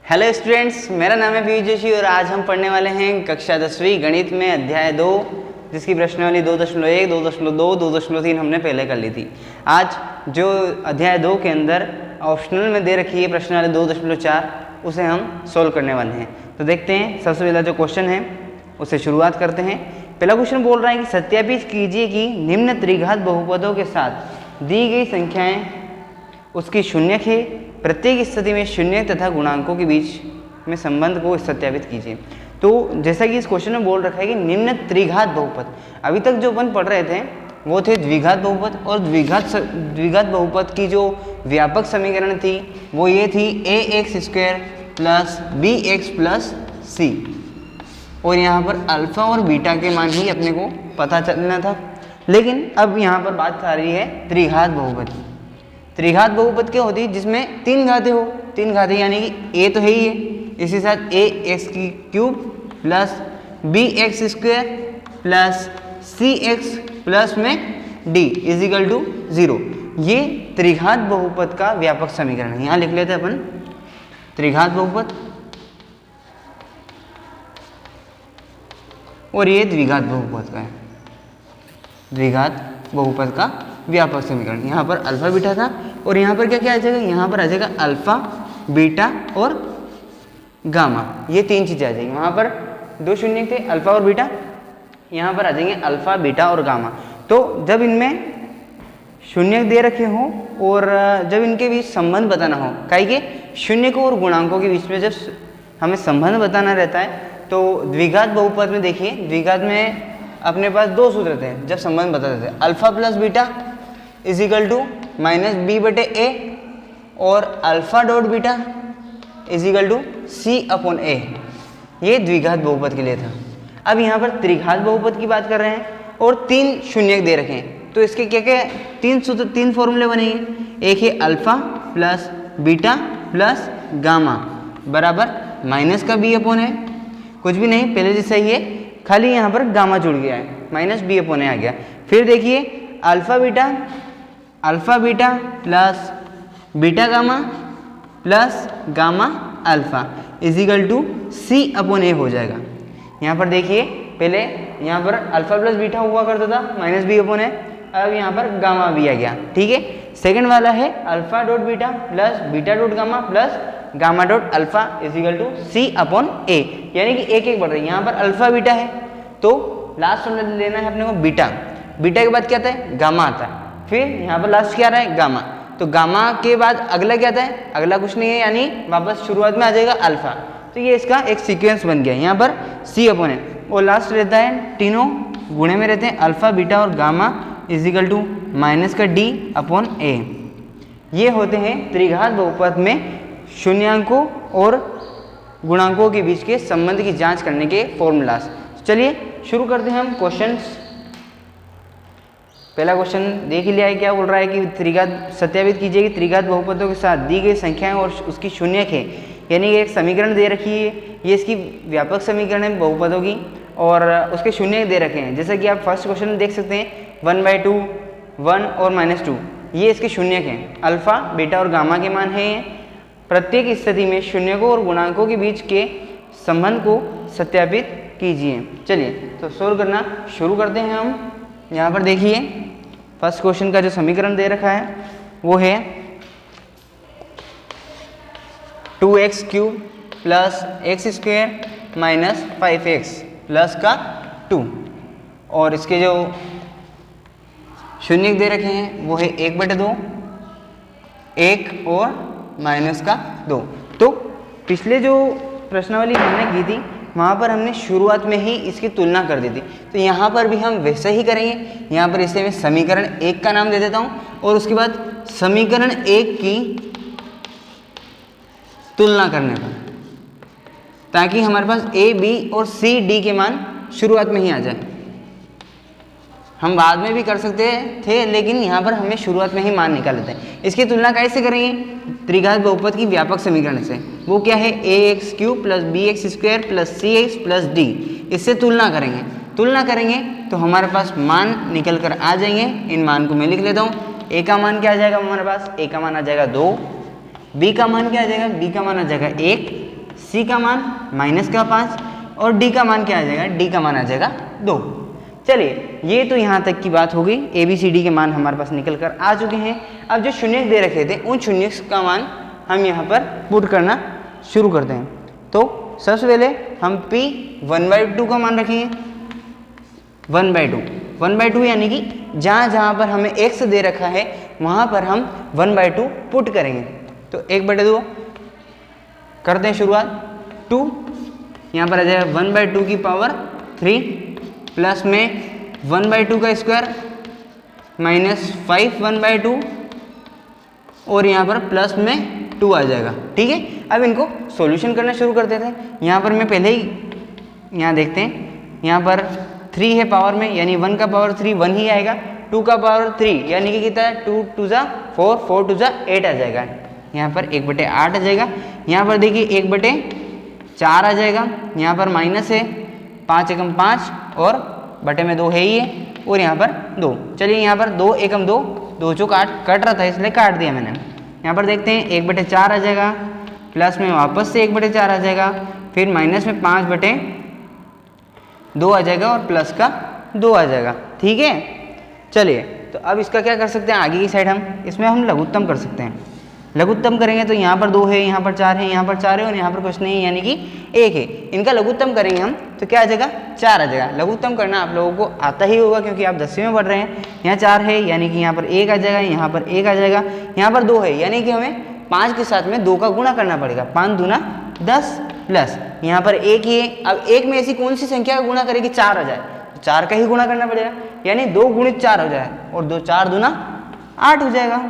Hello students, मेरा नाम है पीयूष जोशी और आज हम पढ़ने वाले हैं कक्षा 10वीं गणित में अध्याय 2, जिसकी प्रश्नावली 2.1, 2.2, 2.3 हमने पहले कर ली थी। आज जो अध्याय 2 के अंदर ऑप्शनल में दे रखी है प्रश्नावली 2.4, उसे हम सोल्व करने वाले हैं। तो देखते हैं, सबसे पहला जो क्वेश्चन है उससे शुरुआत करते हैं। पहला क्वेश्चन बोल रहा है कि सत्यापित कीजिए कि निम्न त्रिघात बहुपदों के साथ दी गई संख्याएं उसकी शून्यक है। प्रत्येक स्थिति में शून्य तथा गुणांकों के बीच में संबंध को सत्यापित कीजिए। तो जैसा कि इस क्वेश्चन में बोल रखा है कि निम्न त्रिघात बहुपद, अभी तक जो अपन पढ़ रहे थे वो थे द्विघात बहुपद, और द्विघात बहुपद की जो व्यापक समीकरण थी वो ये थी ax² plus bx plus c, और यहाँ पर अल्फा और बीटा के मान ही अपने को पता चलना था। लेकिन अब यहाँ पर बात आ रही है त्रिघात बहुपद की। त्रिघात बहुपद क्या होती है? जिसमें तीन घातें हो, तीन घातें यानी कि a तो है ही है, इसी साथ ax³ plus bx² plus cx plus में d इजिकल टू 0। ये त्रिघात बहुपद का व्यापक समीकरण है। यहाँ लिख लेते हैं अपन त्रिघात बहुपद, और ये द्विघात बहुपद का है, द्विघात बहुपद का व्यापक समीकरण। यहाँ पर अल्फा बीटा था और यहाँ पर क्या क्या आ जाएगा? यहाँ पर आ जाएगा अल्फा बीटा और गामा, ये तीन चीजें आ जाएंगी। वहाँ पर दो शून्य थे अल्फा और बीटा, यहाँ पर आ जाएंगे अल्फा बीटा और गामा। तो जब इनमें शून्य दे रखे हों और जब इनके बीच संबंध बताना हो, काहे के शून्य को और गुणांकों के बीच में जब हमें संबंध बताना रहता है, तो द्विघात बहुपद में देखिए, द्विघात में अपने पास दो सूत्र थे जब संबंध बताते थे, alpha plus beta equal to minus B बटे ए, और alpha dot beta equal to C upon A. ये द्विघात बहुपद के लिए था। अब यहाँ पर त्रिघात बहुपद की बात कर रहे हैं और तीन शून्य दे रखे हैं, तो इसके क्या क्या तीन सूत्र, तीन फॉर्मूले बनेंगे। एक है alpha plus beta plus gamma बराबर माइनस का बी अपॉन है, कुछ भी नहीं पहले जैसा ही है, खाली यहाँ पर गामा जुड़ गया है, माइनस बी अपॉन ए आ गया। फिर देखिए alpha beta plus beta gamma plus gamma alpha equal to C upon A हो जाएगा। यहाँ पर देखिए, पहले यहाँ पर अल्फा प्लस बीटा हुआ करता था माइनस बी अपॉन ए, अब यहाँ पर गामा भी आ गया। ठीक है, सेकंड वाला है alpha dot beta plus beta dot gamma plus gamma dot alpha equal to C upon A, यानी कि एक एक बढ़ रही है। यहाँ पर अल्फा बीटा है तो लास्ट में लेना है अपने को बीटा, बीटा के बाद क्या आता है? गामा आता है। फिर यहाँ पर लास्ट क्या आ रहा है? गामा। तो गामा के बाद अगला क्या आता है? अगला कुछ नहीं है, यानी वापस शुरुआत में आ जाएगा अल्फा। तो ये इसका एक सीक्वेंस बन गया। यहाँ पर सी अपॉन है और लास्ट रहता है, तीनों गुणे में रहते हैं अल्फा बीटा और गामा इजिकल टू माइनस का डी अपॉन ए। ये होते हैं त्रिघात बहुपद में शून्यांकों और गुणांकों के बीच के संबंध की जांच करने के फॉर्मूलास। चलिए शुरू करते हैं हम क्वेश्चंस। पहला क्वेश्चन देख लिया है, क्या बोल रहा है कि त्रिघात सत्यापित कीजिए कि त्रिघात बहुपदों के साथ दी गई संख्याएं और उसकी शून्यक है, यानी एक समीकरण दे रखी है, ये इसकी व्यापक समीकरण है बहुपदों की, और उसके शून्य दे रखे हैं। जैसा कि आप फर्स्ट क्वेश्चन में देख सकते हैं 1/2, 1 और -2, ये इसके शून्यक हैं। अल्फा बीटा और गामा के मान हैं। प्रत्येक स्थिति में शून्यकों और गुणांकों के बीच के संबंध को सत्यापित कीजिए। चलिए तो सोल्व करना शुरू करते हैं हम। यहाँ पर देखिए, फर्स्ट क्वेश्चन का जो समीकरण दे रखा है वो है 2x³ plus x² minus 5x plus का 2, और इसके जो शून्य दे रखे हैं वो है 1/2, 1 और माइनस का 2। तो पिछले जो प्रश्नावली हमने की थी वहाँ पर हमने शुरुआत में ही इसकी तुलना कर दी थी, तो यहाँ पर भी हम वैसा ही करेंगे। यहाँ पर इसे मैं समीकरण 1 का नाम दे देता हूँ और उसके बाद समीकरण 1 की तुलना करने पर, ताकि हमारे पास a, b और c, d के मान शुरुआत में ही आ जाए। हम बाद में भी कर सकते थे, लेकिन यहाँ पर हमें शुरुआत में ही मान निकाल लेते हैं। इसकी तुलना कैसे करेंगे? त्रिघात बहुपद की व्यापक समीकरण से। वो क्या है? ax³ plus bx² plus cx plus d। इससे तुलना करेंगे तो हमारे पास मान निकल कर आ जाएंगे। इन मान को मैं लिख लेता हूँ। a का मान क्या आ जाएगा हमारे पास? a का मान आ जाएगा 2, बी का मान क्या आ जाएगा? बी का मान आ जाएगा 1 सी का मान माइनस का 5 और डी का मान क्या आ जाएगा, डी का मान आ जाएगा 2। चलिए ये तो यहाँ तक की बात हो गई, ए बी सी डी के मान हमारे पास निकल कर आ चुके हैं। अब जो शून्य दे रखे थे उन शून्य का मान हम यहाँ पर पुट करना शुरू करते हैं। तो सबसे पहले हम p 1/2 का मान रखेंगे, 1/2 यानी कि जहाँ जहाँ पर हमें x दे रखा है वहाँ पर हम 1/2 पुट करेंगे। तो 1/2 करते हैं शुरुआत। 2 यहाँ पर आ जाएगा 1/2 की पावर 3 प्लस में 1/2 का स्क्वायर माइनस 5 1/2 और यहाँ पर प्लस में 2 आ जाएगा। ठीक है, अब इनको सॉल्यूशन करना शुरू कर देते हैं। यहाँ पर मैं पहले ही यहाँ देखते हैं, यहाँ पर 3 है पावर में, यानी 1 का पावर 3 1 ही आएगा। 2 का पावर 3 यानी कि कितना है, 2 2 जा 4 4 2 जा 8 आ जाएगा। यहाँ पर 1/8 आ जाएगा। यहाँ पर देखिए 1/4 आ जाएगा। यहाँ पर माइनस है, 5 एकम 5 और बटे में 2 है ही है, और यहाँ पर 2। चलिए यहाँ पर 2 एकम 2, 2 जो कट रहा था इसलिए काट दिया मैंने। यहाँ पर देखते हैं 1/4 आ जाएगा, प्लस में वापस से 1/4 आ जाएगा, फिर माइनस में 5/2 आ जाएगा और प्लस का 2 आ जाएगा। ठीक है, चलिए तो अब इसका क्या कर सकते हैं, आगे की साइड इसमें हम लघुत्तम कर सकते हैं। लघुत्तम करेंगे तो यहाँ पर 2 है, यहाँ पर 4 है, यहाँ पर 4 है और यहाँ पर कुछ नहीं है यानी कि 1 है। इनका लघुत्तम करेंगे हम तो क्या आ जाएगा, 4 आ जाएगा। लघुत्तम करना आप लोगों को आता ही होगा क्योंकि आप 10वीं में पढ़ रहे हैं। यहाँ 4 है यानी कि यहाँ पर 1 आ जाएगा, यहाँ पर 1 आ जाएगा, यहाँ पर 2 है यानी कि हमें 5 के साथ में 2 का गुणा करना पड़ेगा। 5 दूना 10 प्लस यहाँ पर 1 ही है। अब 1 में ऐसी कौन सी संख्या का गुणा करेगी 4 आ जाए, तो 4 का ही गुणा करना पड़ेगा, यानी 2 गुणित 4 हो जाए और 2 4 दूना 8 हो जाएगा।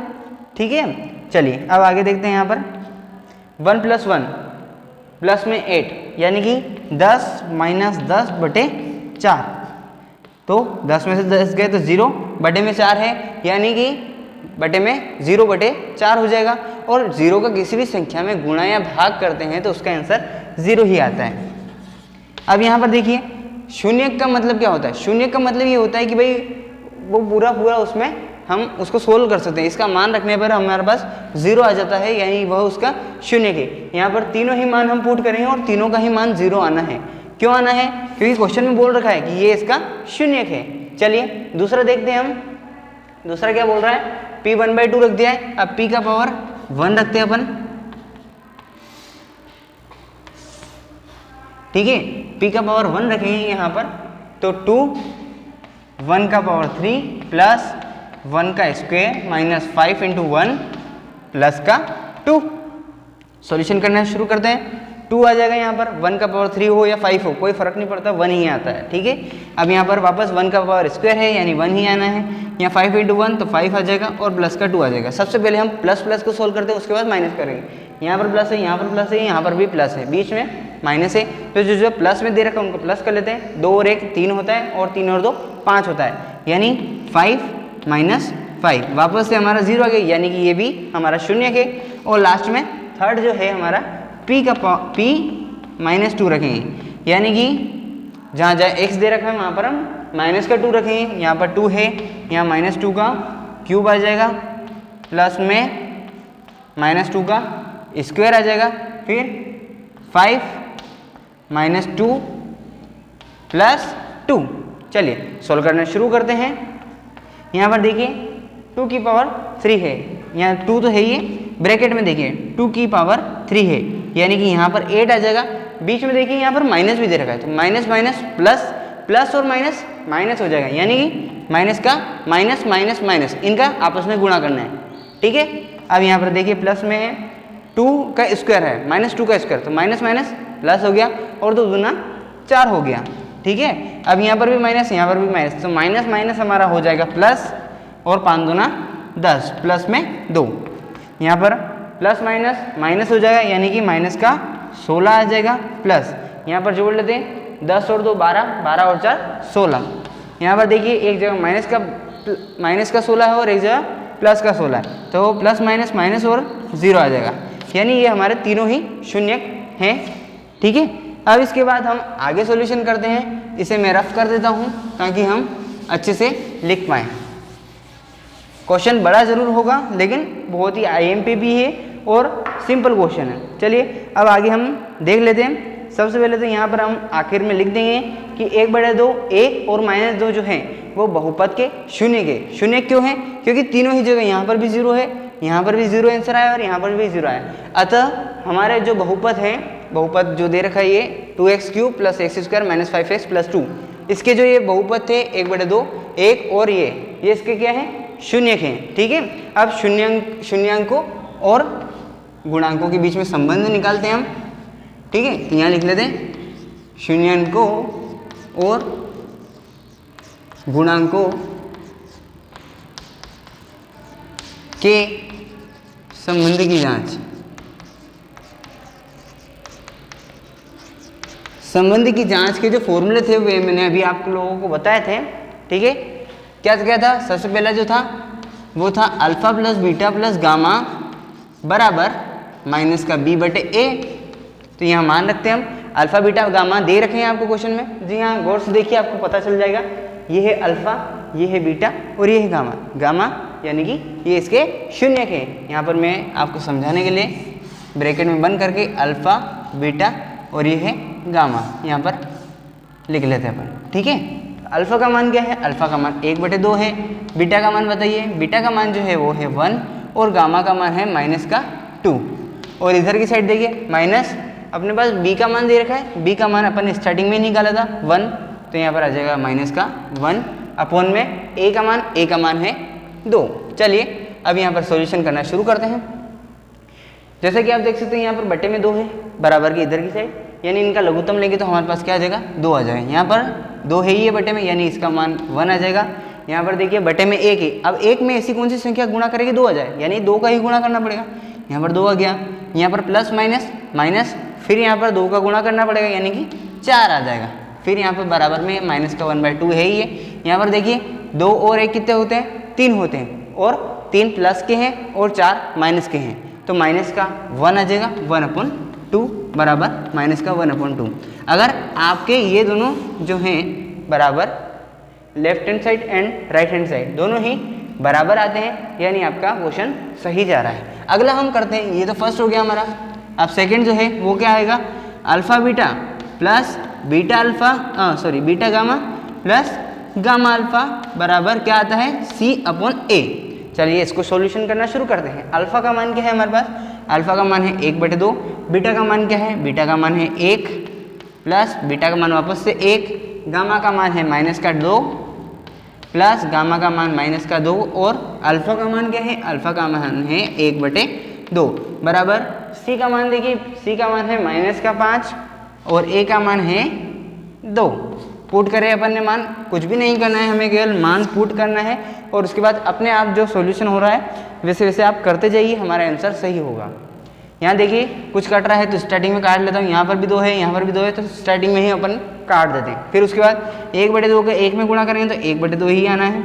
ठीक है, चलिए अब आगे देखते हैं। यहाँ पर 1 + 1 प्लस में 8 यानी कि 10 - 10/4। तो 10 में से 10 गए तो 0 बटे में 4 है यानी कि बटे में 0/4 हो जाएगा। और 0 का किसी भी संख्या में गुणा या भाग करते हैं तो उसका आंसर 0 ही आता है। अब यहाँ पर देखिए शून्य का मतलब क्या होता है, शून्य का मतलब ये होता है कि भाई वो पूरा उसमें हम उसको सोल्व कर सकते हैं। इसका मान रखने पर हमारे पास 0 आ जाता है यानी वह उसका शून्य है। यहाँ पर तीनों ही मान हम पुट करेंगे और तीनों का ही मान 0 आना है। क्यों आना है, क्योंकि क्वेश्चन में बोल रखा है कि ये इसका शून्य है। चलिए दूसरा देखते हैं हम, दूसरा क्या बोल रहा है, p 1/2 रख दिया है। अब p का पावर 1 रखते हैं अपन। ठीक है, p का पावर 1 रखेंगे यहाँ पर, तो 2 1 का पावर 3 प्लस 1 का स्क्वायर माइनस 5 × 1 प्लस का 2। सॉल्यूशन करना शुरू करते हैं। 2 आ जाएगा यहाँ पर, 1 का पावर 3 हो या 5 हो कोई फर्क नहीं पड़ता, 1 ही आता है। ठीक है, अब यहाँ पर वापस 1 का पावर स्क्वायर है यानी 1 ही आना है। यहाँ 5 × 1 तो 5 आ जाएगा और प्लस का 2 आ जाएगा। सबसे पहले हम प्लस को सोल्व करते हैं, उसके बाद माइनस करेंगे। यहाँ पर प्लस है, यहाँ पर प्लस है, यहाँ पर भी प्लस है, बीच में माइनस है। तो जो प्लस में दे रखा है उनको प्लस कर लेते हैं। 2 और 1 3 होता है और 3 और 2 5 होता है, यानी 5 - 5 वापस से हमारा 0 आ गया यानी कि ये भी हमारा शून्य है। और लास्ट में थर्ड जो है हमारा p -2 रखेंगे यानी कि जहाँ x दे रखा है वहाँ पर हम माइनस का 2 रखेंगे। यहाँ पर 2 है, यहाँ -2 का क्यूब आ जाएगा प्लस में -2 का स्क्वायर आ जाएगा, फिर 5 - 2 प्लस 2। चलिए सॉल्व करना शुरू करते हैं। यहाँ पर देखिए 2 की पावर 3 है, यहाँ 2 तो है ही, ब्रैकेट में देखिए 2 की पावर 3 है यानी कि यहाँ पर 8 आ जाएगा। बीच में देखिए यहाँ पर माइनस भी दे रखा है, तो माइनस माइनस प्लस, प्लस और माइनस माइनस हो जाएगा यानी कि माइनस का माइनस माइनस माइनस, इनका आपस में गुणा करना है। ठीक है, अब यहाँ पर देखिए प्लस में है 2 का स्क्वायर है, -2 का स्क्वायर, तो माइनस माइनस प्लस हो गया और 2 दूना 4 हो गया। ठीक है, अब यहाँ पर भी माइनस, यहाँ पर भी माइनस, तो माइनस माइनस हमारा हो जाएगा प्लस और 5 दूना 10 प्लस में 2। यहाँ पर प्लस माइनस माइनस हो जाएगा यानी कि माइनस का 16 आ जाएगा प्लस, यहाँ पर जोड़ लेते हैं 10 और 2 12, 12 और 4 16। यहाँ पर देखिए एक जगह माइनस का 16 है और एक जगह प्लस का 16 है, तो प्लस माइनस माइनस और 0 आ जाएगा यानी ये हमारे तीनों ही शून्य हैं। ठीक है, अब इसके बाद हम आगे सॉल्यूशन करते हैं। इसे मैं रफ कर देता हूँ ताकि हम अच्छे से लिख पाएँ। क्वेश्चन बड़ा ज़रूर होगा लेकिन बहुत ही IMP भी है और सिंपल क्वेश्चन है। चलिए अब आगे हम देख लेते हैं। सबसे पहले तो यहाँ पर हम आखिर में लिख देंगे कि 1/2 1 और -2 जो है वो बहुपद के शून्य के शून्य क्यों है, क्योंकि तीनों ही जगह यहाँ पर भी 0 है, यहाँ पर भी 0 आंसर आया और यहाँ पर भी 0 आया। अतः हमारे जो बहुपद है, बहुपद जो दे रखा है ये 2x³ + x² - 5x + 2, इसके जो ये बहुपद थे 1/2 1 और ये इसके क्या है, शून्यक हैं। ठीक है, अब शून्यांकों और गुणांकों के बीच में संबंध निकालते हैं हम। ठीक है, तो यहाँ लिख लेते हैं शून्यांकों और गुणांकों के संबंध की जांच। संबंध की जांच के जो फॉर्मूले थे वे मैंने अभी आप लोगों को बताए थे। ठीक है, क्या क्या था? सबसे पहला जो था वो था अल्फा + बीटा + गामा बराबर -b/a। तो यहाँ मान रखते हैं हम अल्फा बीटा गामा दे रखे हैं आपको क्वेश्चन में। जी हाँ, गौर से देखिए आपको पता चल जाएगा। ये है अल्फा, ये है बीटा और ये है गामा। गामा यानी कि ये इसके शून्यक है। यहाँ पर मैं आपको समझाने के लिए ब्रैकेट में बंद करके अल्फा बीटा और ये है गामा यहाँ पर लिख लेते हैं अपन। ठीक है, अल्फा का मान क्या है? अल्फा का मान 1/2 है। बीटा का मान बताइए? बीटा का मान जो है वो है 1 और गामा का मान है -2। और इधर की साइड देखिए माइनस, अपने पास b का मान दे रखा है। b का मान अपन स्टार्टिंग में निकाला था 1, तो यहाँ पर आ जाएगा -1 अपॉन में a का मान है 2। चलिए अब यहाँ पर सॉल्यूशन करना शुरू करते हैं। जैसे कि आप देख सकते हैं यहाँ पर बटे में 2 है, बराबर की इधर की साइड, यानी इनका लघुत्तम लेंगे तो हमारे पास क्या आ जाएगा? 2 आ जाएगा। यहाँ पर 2 है ही है बटे में, यानी इसका मान 1 आ जाएगा। यहाँ पर देखिए बटे में 1 है। अब 1 में ऐसी कौन सी संख्या गुणा करेगी 2 आ जाए, यानी 2 का ही गुणा करना पड़ेगा। यहाँ पर 2 आ गया, यहाँ पर प्लस माइनस, फिर यहाँ पर 2 का गुणा करना पड़ेगा यानी कि 4 आ जाएगा। फिर यहाँ पर बराबर में -1/2 है ही है। यहाँ पर देखिए 2 और 1 कितने होते हैं? 3 होते हैं, और 3 प्लस के हैं और 4 माइनस के हैं, तो माइनस का 1 आ जाएगा 1/2 बराबर -1/2। अगर आपके ये दोनों जो हैं बराबर left hand side and right hand side दोनों ही बराबर आते हैं, यानी आपका क्वेश्चन सही जा रहा है। अगला हम करते हैं, ये तो फर्स्ट हो गया हमारा। अब सेकंड जो है वो क्या आएगा? Alpha beta plus beta gamma plus gamma alpha बराबर क्या आता है? C/A। चलिए इसको सॉल्यूशन करना शुरू करते हैं। अल्फा का मान क्या है हमारे पास? अल्फा का मान है 1/2। बीटा का मान क्या है? बीटा का मान है 1 प्लस बीटा का मान वापस से 1, गामा का मान है -2 प्लस गामा का मान -2 और अल्फा का मान क्या है? अल्फा का मान है 1/2 बराबर C का मान देखिए, C का मान है -5 और A का मान है 2। पुट करें अपन ने मान, कुछ भी नहीं करना है, हमें केवल मान पुट करना है और उसके बाद अपने आप जो सॉल्यूशन हो रहा है वैसे वैसे आप करते जाइए, हमारा आंसर सही होगा। यहाँ देखिए कुछ कट रहा है तो स्टार्टिंग में काट लेता हूँ। यहाँ पर भी 2 है, यहाँ पर भी 2 है, तो स्टार्टिंग में ही अपन काट देते हैं। फिर उसके बाद 1/2 का 1 में गुणा करेंगे तो 1/2 ही आना है।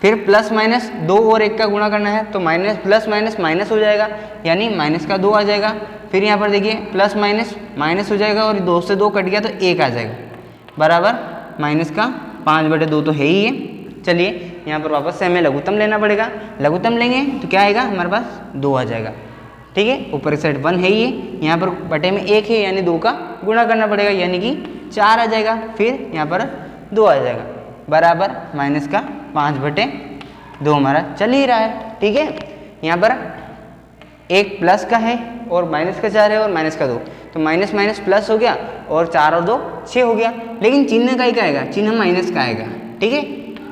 फिर प्लस माइनस 2 और 1 का गुणा करना है तो प्लस माइनस हो जाएगा, यानी -2 आ जाएगा। फिर यहाँ पर देखिए प्लस माइनस हो जाएगा और 2 से 2 कट गया तो 1 आ जाएगा बराबर -5/2 तो है ही है। चलिए यहाँ पर वापस से हमें लघुत्तम लेना पड़ेगा। लघुत्तम लेंगे तो क्या आएगा हमारे पास? 2 आ जाएगा। ठीक है, ऊपर की साइड 1 है ही है, यहाँ पर बटे में 1 है यानी 2 का गुणा करना पड़ेगा, यानी कि 4 आ जाएगा। फिर यहाँ पर 2 आ जाएगा बराबर -5/2 हमारा चल ही रहा है। ठीक है, यहाँ पर 1 प्लस का है और माइनस का 4 है और माइनस का 2, तो माइनस प्लस हो गया और 4 और 2 6 हो गया, लेकिन चिन्ह का ही क्या आएगा? चिन्ह माइनस का आएगा। ठीक है,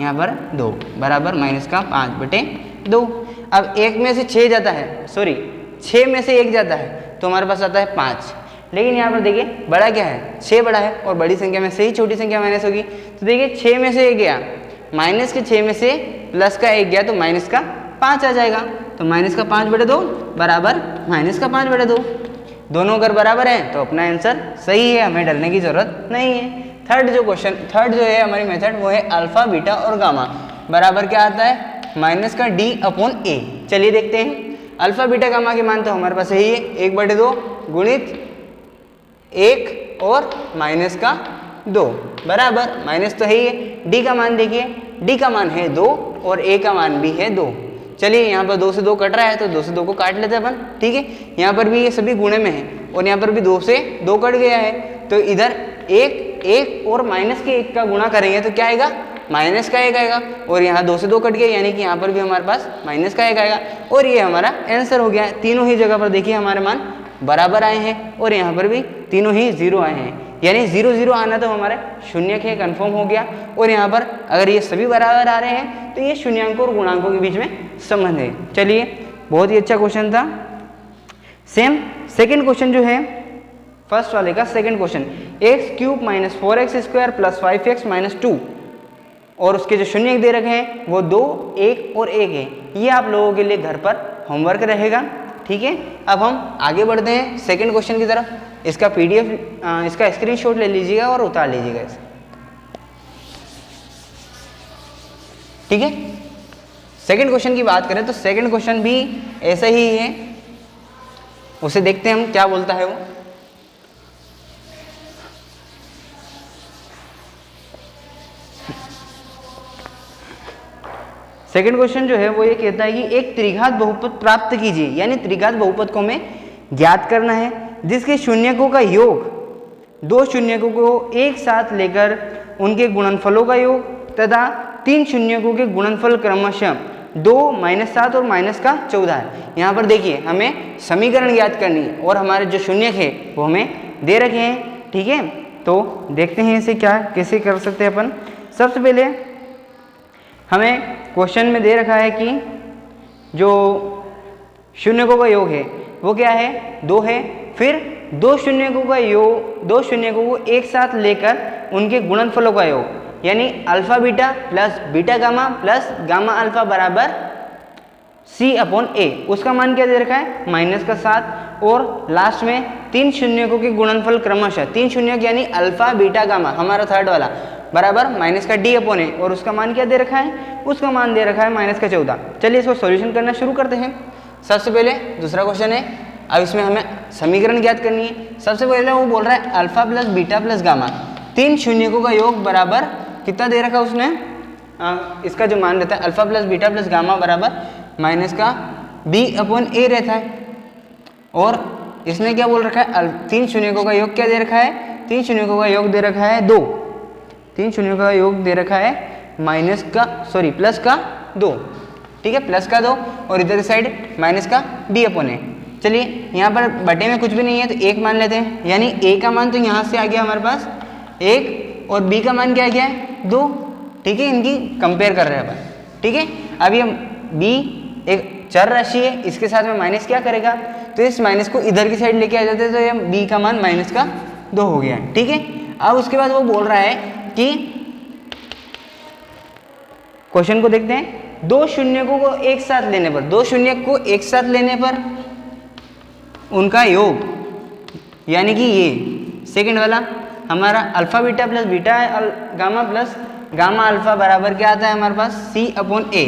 यहाँ पर 2 बराबर -5/2। अब 1 में से 6 जाता है, 6 में से 1 जाता है तो हमारे पास आता है 5, लेकिन यहाँ पर देखिए बड़ा क्या है? 6 बड़ा है और बड़ी संख्या में से ही छोटी संख्या माइनस होगी। तो देखिए 6 में से 1 गया, माइनस के 6 में से प्लस का 1 गया तो माइनस का 5 आ जाएगा, तो -5/2 बराबर -5/2। दोनों अगर बराबर हैं तो अपना आंसर सही है, हमें डरने की जरूरत नहीं है। थर्ड जो है हमारी मेथड वो है अल्फा बीटा और गामा बराबर क्या आता है? -D/A। चलिए देखते हैं। अल्फा बीटा गामा के मान तो हमारे पास यही है, 1/2 गुणित 1 और -2 बराबर माइनस तो है ही है। डी का मान देखिए, डी का मान है 2 और ए का मान भी है 2, चलिए यहाँ पर 2 से 2 कट रहा है तो 2 से 2 को काट लेते हैं अपन, ठीक है। यहाँ पर भी ये सभी गुणे में है और यहाँ पर भी 2 से 2 कट गया है, तो इधर 1 और माइनस के 1 का गुणा करेंगे तो क्या आएगा, माइनस का 1 आएगा। और यहाँ 2 से 2 कट गया, यानी कि यहाँ पर भी हमारे पास माइनस का 1 आएगा। और ये हमारा आंसर हो गया है। तीनों ही जगह पर देखिए हमारे मान बराबर आए हैं और यहाँ पर भी तीनों ही 0 आए हैं, यानी 0 0 आना तो हमारे शून्यक है, कन्फर्म हो गया। और यहाँ पर अगर ये सभी बराबर आ रहे हैं तो ये शून्यांकों और गुणांकों के बीच में संबंध है। चलिए, बहुत ही अच्छा क्वेश्चन था। सेम सेकंड क्वेश्चन जो है फर्स्ट वाले का second question, x³ - 4x² + 5x - 2, और उसके जो शून्यक दे रखे हैं वो 2, 1 और 1 है। ये आप लोगों के लिए घर पर होमवर्क रहेगा, ठीक है। अब हम आगे बढ़ते हैं सेकंड क्वेश्चन की तरफ। इसका PDF, इसका स्क्रीनशॉट ले लीजिएगा और उतार लीजिएगा इसे, ठीक है। सेकंड क्वेश्चन की बात करें तो सेकंड क्वेश्चन भी ऐसा ही है, उसे देखते हैं हम क्या बोलता है वो। सेकंड क्वेश्चन जो है वो ये कहता है कि एक त्रिघात बहुपद प्राप्त कीजिए, यानी त्रिघात बहुपद को हमें ज्ञात करना है जिसके शून्यकों का योग, 2 शून्यकों को एक साथ लेकर उनके गुणनफलों का योग तथा 3 शून्यकों के गुणनफल क्रमशः 2, -7 और -14 है। यहाँ पर देखिए हमें समीकरण ज्ञात करनी है और हमारे जो शून्यक है वो हमें दे रखे हैं, ठीक है। तो देखते हैं इसे क्या कैसे कर सकते हैं अपन। सबसे पहले हमें क्वेश्चन में दे रखा है कि जो शून्यकों का योग है वो क्या है, 2 है। फिर 2 शून्यकों का योग, 2 शून्यकों को एक साथ लेकर उनके गुणनफलों का योग, यानी alpha beta plus beta gamma plus gamma alpha बराबर C/A। उसका मान क्या दे रखा है, -7। और लास्ट में 3 शून्यकों के गुणनफल क्रमशः, 3 शून्यक यानी अल्फा बीटा गामा हमारा थर्ड वाला बराबर -D/A। और उसका मान क्या दे रखा है, उसका मान दे रखा है -14। चलिए इसको सॉल्यूशन करना शुरू करते हैं। सबसे पहले दूसरा क्वेश्चन है, अब इसमें हमें समीकरण ज्ञात करनी है। सबसे पहले वो बोल रहा है alpha plus beta plus gamma, 3 शून्यकों का योग बराबर कितना दे रखा उसने, इसका जो मान रहता है alpha plus beta plus gamma बराबर -B/A रहता है। और इसने क्या बोल रखा है, 3 शून्यकों का योग क्या दे रखा है, 3 शून्यकों का योग दे रखा है 2, 3 शून्यों का योग दे रखा है प्लस का 2, ठीक है, प्लस का 2 और इधर की साइड -D/A। चलिए यहाँ पर बटे में कुछ भी नहीं है तो 1 मान लेते हैं, यानी A का मान तो यहाँ से आ गया हमारे पास 1 और B का मान क्या आ गया है 2, ठीक है। इनकी कंपेयर कर रहे हैं अपन, ठीक है। अभी हम B एक चर राशि है, इसके साथ में माइनस क्या करेगा, तो इस माइनस को इधर की साइड लेके आ जाते हैं तो ये B का मान -2 हो गया, ठीक है। अब उसके बाद वो बोल रहा है कि क्वेश्चन को देखते हैं, 2 शून्यकों को एक साथ लेने पर, 2 शून्यक को एक साथ लेने पर उनका योग, यानी कि ये सेकंड वाला हमारा alpha beta plus beta gamma plus gamma alpha बराबर क्या आता है हमारे पास C/A,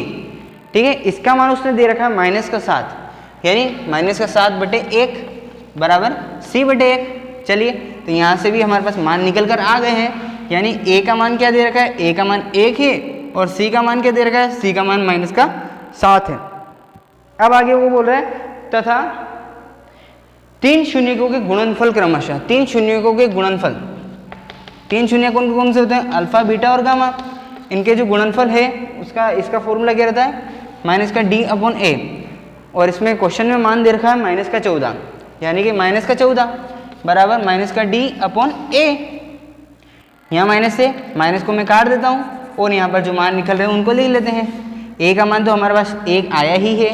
ठीक है। इसका मान उसने दे रखा है -7, यानी -7/1 बराबर C/1। चलिए तो यहाँ से भी हमारे पास मान निकल कर आ गए हैं, यानी A का मान क्या दे रखा है, A का मान 1 है और C का मान क्या दे रखा है, C का मान -7 है। अब आगे वो बोल रहा है तथा 3 शून्यकों के गुणनफल क्रमशः, 3 शून्यकों के गुणनफल, 3 शून्य कौन से होते हैं, अल्फा बीटा और गामा, इनके जो गुणनफल है उसका इसका फॉर्मूला क्या रहता है -D/A। और इसमें क्वेश्चन में मान दे रखा है -14, यानी कि -14 बराबर -D/A। यहाँ माइनस से माइनस को मैं काट देता हूँ और यहाँ पर जो मान निकल रहे हैं उनको लिख लेते हैं। A का मान तो हमारे पास 1 आया ही है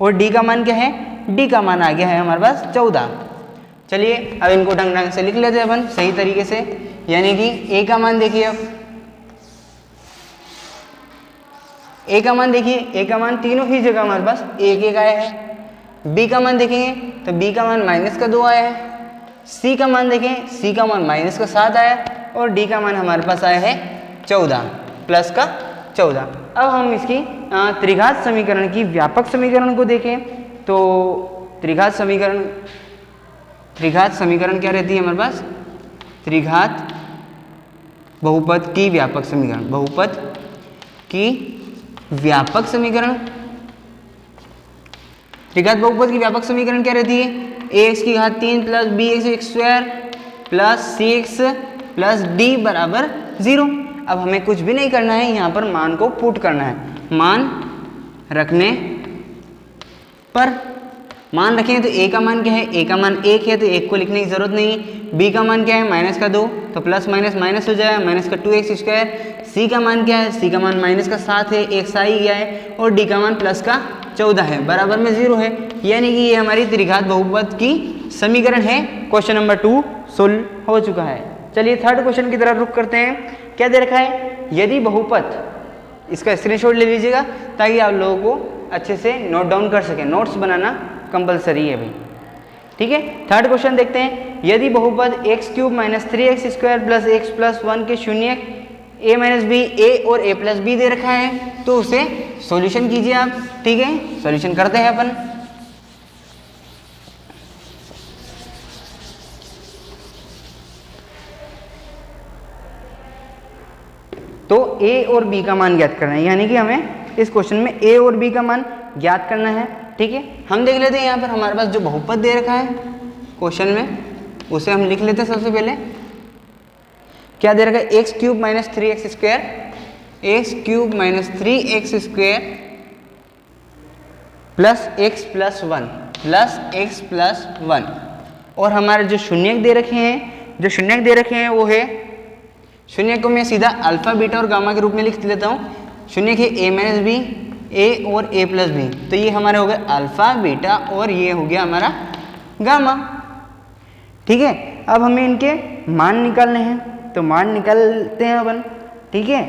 और D का मान क्या है, D का मान आ गया है हमारे पास 14। चलिए अब इनको ढंग से लिख लेते हैं अपन सही तरीके से, यानी कि A का मान देखिए, अब A का मान देखिए, A का मान तीनों ही जगह हमारे पास 1 आया है। B का मान देखेंगे तो B का मान -2 आया है। C का मान देखें, C का मान -7 आया और D का मान हमारे पास आया है 14 प्लस का 14। अब हम इसकी त्रिघात समीकरण की व्यापक समीकरण को देखें तो त्रिघात समीकरण क्या रहती है हमारे पास, त्रिघात बहुपद की व्यापक समीकरण, बहुपद की व्यापक समीकरण त्रिघात बहुपद की व्यापक समीकरण क्या रहती है? ax की घात 3 plus bx square plus cx plus d बराबर 0। अब हमें कुछ भी नहीं करना है, यहाँ पर मान को पुट करना है। मान रखने पर मान रखें तो a का मान क्या है? a का मान 1 है तो 1 को लिखने की जरूरत नहीं। b का मान क्या है? माइनस का 2 तो प्लस माइनस माइनस हो जाएगा, माइनस का 2x स्क्वायर। c का मान क्या है? c का मान माइनस का 7 है, एक सा ही गया है। और d का मान प्लस का 14 है, बराबर में 0 है। यानी कि ये हमारी त्रिघात बहुपद की समीकरण है। क्वेश्चन नंबर 2 सोल्व हो चुका है। चलिए थर्ड क्वेश्चन की तरफ रुख करते हैं। क्या दे रखा है? यदि बहुपद, इसका स्क्रीनशॉट ले लीजिएगा ताकि आप लोगों को अच्छे से नोट डाउन कर सकें। नोट्स बनाना कंपलसरी है भाई, ठीक है। थर्ड क्वेश्चन देखते हैं। यदि बहुपद x cube minus 3x square plus x plus 1 के शून्य a माइनस बी ए और a प्लस बी दे रखा है तो उसे सॉल्यूशन कीजिए आप, ठीक है। सॉल्यूशन करते हैं अपन। तो a और b का मान ज्ञात करना है, यानी कि हमें इस क्वेश्चन में a और b का मान ज्ञात करना है, ठीक है। हम देख लेते हैं यहाँ पर हमारे पास जो बहुपद दे रखा है क्वेश्चन में, उसे हम लिख लेते हैं। सबसे पहले क्या दे रखा है? X cube minus 3x square, x cube minus 3x square plus x plus 1 plus x plus 1। और हमारे जो शून्यक दे रखे हैं, जो शून्यक दे रखे हैं वो है, शून्य को मैं सीधा अल्फा बीटा और गामा के रूप में लिख लेता हूँ। शून्य है a माइनस बी, a और a प्लस बी, तो ये हमारे हो गए अल्फा बीटा और ये हो गया हमारा गामा, ठीक है। अब हमें इनके मान निकालने हैं तो मान निकालते हैं अपन, ठीक है।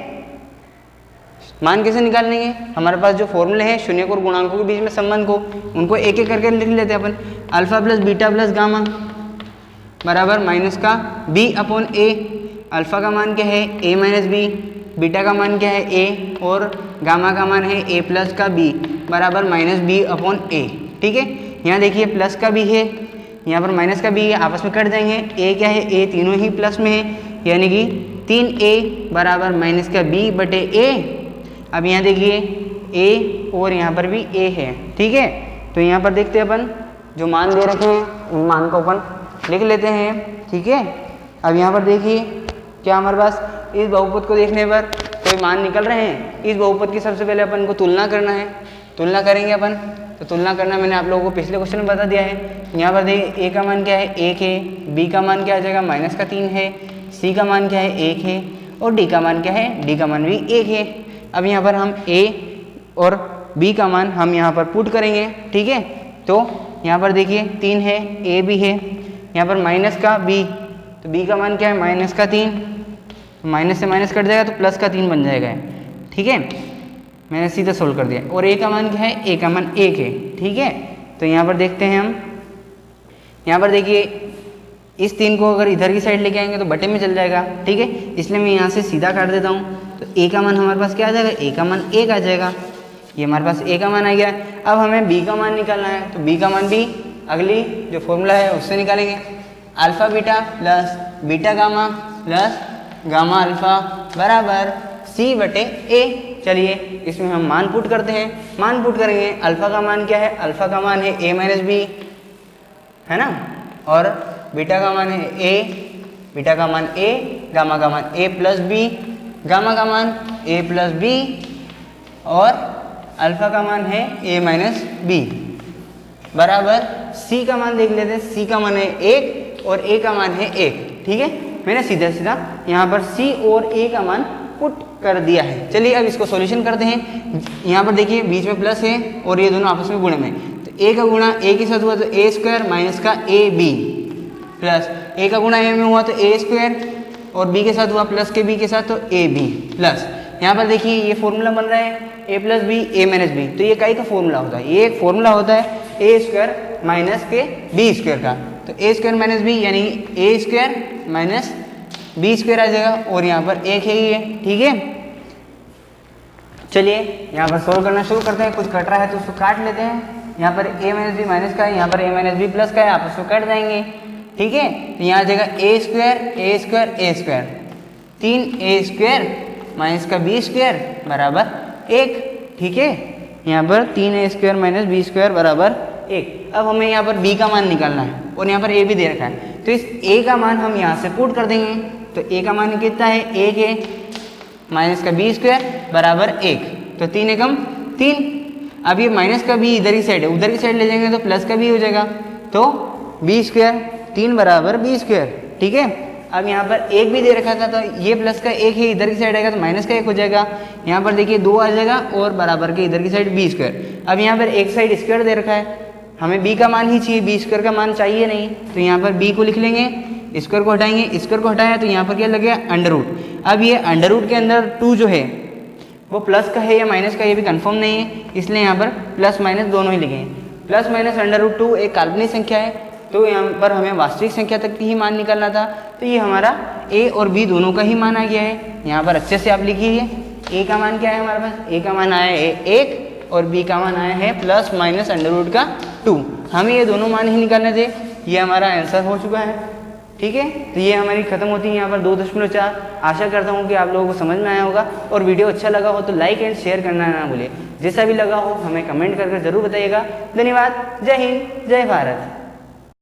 मान कैसे निकालेंगे? हमारे पास जो फॉर्मूले हैं शून्य और गुणांकों के बीच में संबंध को, उनको एक एक करके लिख लेते हैं अपन। Alpha plus beta plus gamma बराबर माइनस का b अपॉन a। अल्फा का मान क्या है? a माइनस बी, बीटा का मान क्या है? a और गामा का मान है a प्लस का b बराबर माइनस b अपॉन a, ठीक है। यहाँ देखिए प्लस का b है, यहाँ पर माइनस का b है, आपस में कट जाएंगे। a क्या है? a तीनों ही प्लस में है, यानी कि 3a बराबर माइनस का b बटे a। अब यहाँ देखिए a और यहाँ पर भी a है, ठीक है। तो यहाँ पर देखते हैं अपन जो मान दे रखे हैं मान को अपन लिख लेते हैं, ठीक है। अब यहाँ पर देखिए क्या हमारे पास इस बहुपद को देखने पर कोई मान निकल रहे हैं। इस बहुपद की सबसे पहले अपन को तुलना करना है, तुलना करेंगे अपन। तो तुलना करना मैंने आप लोगों को पिछले क्वेश्चन में बता दिया है। यहाँ पर देखिए a का मान क्या है? 1 है, b का मान क्या आ जाएगा? माइनस का 3 है, c का मान क्या है? 1 है और d का मान क्या है? d का मान भी 1 है। अब यहाँ पर हम a और b का मान हम यहाँ पर पुट करेंगे, ठीक है। तो यहाँ पर देखिए 3 है, a भी है, यहाँ पर माइनस का b, तो b का मान क्या है? माइनस का 3, माइनस से माइनस कट जाएगा तो प्लस का 3 बन जाएगा, ठीक है। मैंने सीधा सोल्व कर दिया। और a का मान क्या है? a का मान 1 है, ठीक है। तो यहाँ पर देखते हैं हम, यहाँ पर देखिए इस 3 को अगर इधर की साइड लेके आएंगे तो बटे में चल जाएगा, ठीक है। इसलिए मैं यहाँ से सीधा काट देता हूँ। तो a का मान हमारे पास क्या आ जाएगा? a का मान 1 आ जाएगा। ये हमारे पास a का मान आ गया। अब हमें b का मान निकालना है, तो b का मान भी अगली जो फॉर्मूला है उससे निकालेंगे। Alpha beta plus beta gamma plus gamma alpha बराबर c बटे a। चलिए इसमें हम मान पुट करते हैं। मान पुट करेंगे, अल्फा का मान क्या है? अल्फा का मान है a माइनस बी, है ना, और बीटा का मान है a, बीटा का मान a, गामा का मान a प्लस बी, गामा का मान a प्लस बी और अल्फा का मान है a माइनस बी बराबर c का मान देख लेते हैं। c का मान है 1 और a का मान है 1, ठीक है। मैंने सीधा सीधा यहाँ पर c और a का मान पुट कर दिया है। चलिए अब इसको सॉल्यूशन करते हैं। यहाँ पर देखिए बीच में प्लस है और ये दोनों आपस में गुणे में, तो a का गुणा a के साथ हुआ तो a स्क्वायर माइनस का ab प्लस a का गुणा a में हुआ तो a स्क्वायर और b के साथ हुआ प्लस के b के साथ तो ab प्लस यहाँ पर देखिए ये फॉर्मूला बन रहा है a plus B a minus B. तो ये काई का फॉर्मूला होता है? ये एक फॉर्मूला होता है a स्क्वायर माइनस के b स्क्वायर का। तो a स्क्वायर माइनस बी यानी a square minus B square आ जाएगा और यहाँ पर 1 है ही है, ठीक है। चलिए यहाँ पर सोल्व करना शुरू करते हैं। कुछ कट रहा है तो उसको काट लेते हैं। यहाँ पर a माइनस बी माइनस का है, यहाँ पर a माइनस बी प्लस का है, आप उसको कट जाएंगे, ठीक है। तो यहाँ आ जाएगा a square 3a square minus का b स्क्वायर बराबर 1, ठीक है। यहाँ पर 3a square minus b square बराबर 1। अब हमें यहाँ पर b का मान निकालना है और यहाँ पर a भी दे रखा है, तो इस a का मान हम यहाँ से पुट कर देंगे। तो a का मान कितना है, 1 है, माइनस का b स्क्वायर बराबर 1, तो 3 एकम 3। अब ये माइनस का b इधर की साइड है, उधर की साइड ले जाएंगे तो प्लस का b हो जाएगा, तो b स्क्वायर 3 बराबर b स्क्वायर। ठीक है, अब यहाँ पर 1 भी दे रखा था, तो ये प्लस का 1 है, इधर की साइड आएगा तो माइनस का 1 हो जाएगा। यहाँ पर देखिए 2 आ जाएगा और बराबर के इधर की साइड b स्क्वायर। अब यहाँ पर एक साइड स्क्वायर दे रखा है, हमें b का मान ही चाहिए, b स्क्वायर का मान चाहिए नहीं, तो यहाँ पर b को लिख लेंगे, स्क्वायर को हटाएंगे, स्क्वायर को हटाया तो यहाँ पर क्या लगेगा, अंडर रूट। अब ये अंडर रूट के अंदर 2 जो है वो प्लस का है या माइनस का, ये भी कंफर्म नहीं है, इसलिए यहाँ पर प्लस माइनस दोनों ही लिखे। प्लस माइनस अंडर रूट 2 एक काल्पनिक संख्या है, तो यहाँ पर हमें वास्तविक संख्या तक ही मान निकालना था, तो ये हमारा a और b दोनों का ही मान आ गया है। यहाँ पर अच्छे से आप लिखिए, a का मान क्या है हमारे पास, a का मान आया है 1 और b का मान आया है प्लस माइनस अंडर रूट का 2। हमें ये दोनों मान ही निकालने थे, ये हमारा आंसर हो चुका है। ठीक है, तो ये हमारी खत्म होती है यहाँ पर 2.4। आशा करता हूँ कि आप लोगों को समझ में आया होगा, और वीडियो अच्छा लगा हो तो लाइक एंड शेयर करना ना भूलिए। जैसा भी लगा हो हमें कमेंट करके ज़रूर बताइएगा। धन्यवाद। जय हिंद, जय भारत।